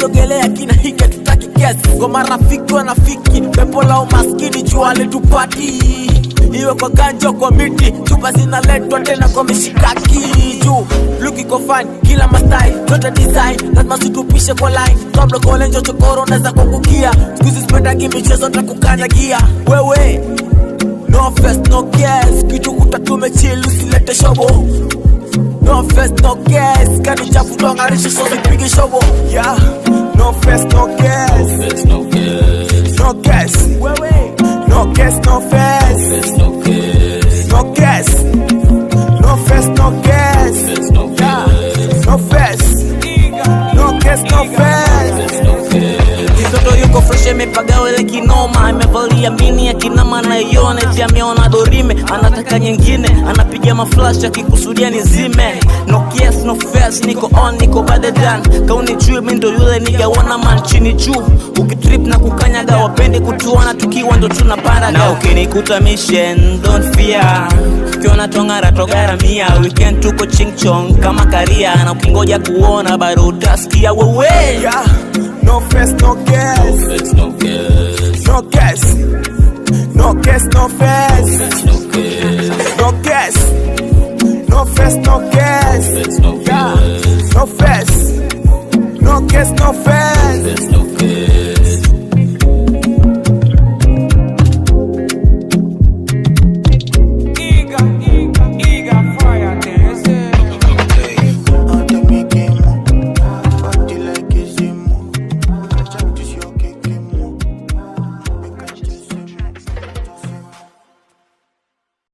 sogelea kina hiki tutaki kesi. Kwa marafiki wanafiki, pepo la umaskini jua letupati. Iwe kwa ganja kwa miti, chupa zinaletwa tena kwa mishikaki. Juu, look iko fine, kila mastai, zote design, lazima situpishe kwa line. Kabla kwa lenjo chokoro unaweza kuangukia. Sikuizi spendagi michezo nitakukanyagia. Wewe no fest no gas, kitu kutatume chill usilete shobo. No fest no gas, kani chafu dongarisha so zipige shobo. Yeah, no fest no gas, no gas, no gas. Wewe no gas no fest, no gas, no gas, no fest no gas, no gas, no fest, no gas no fest. Mtoto yuko fresh amepaga wele kinoma, amevalia mini ya kinama na ione eti ameona dorime, anataka nyingine, anapiga maflash akikusudia nizime. No case no face, niko on niko better than. Kauni chui mimi ndo yule nigga wana man chini juu. Ukitrip na kukanyaga wapende kutuona tukiwa ndo tunapanda. Na ukinikuta mission don't fear, ukiona tongara togara mia. Weekend tuko ching chong kama karia, na ukingoja kuona bado utasikia wewe. Yeah, no fest no gas, no gas, no gas, no gas no fest, no gas, no gas, no fest no gas, no gas, no fest, no gas no fest. no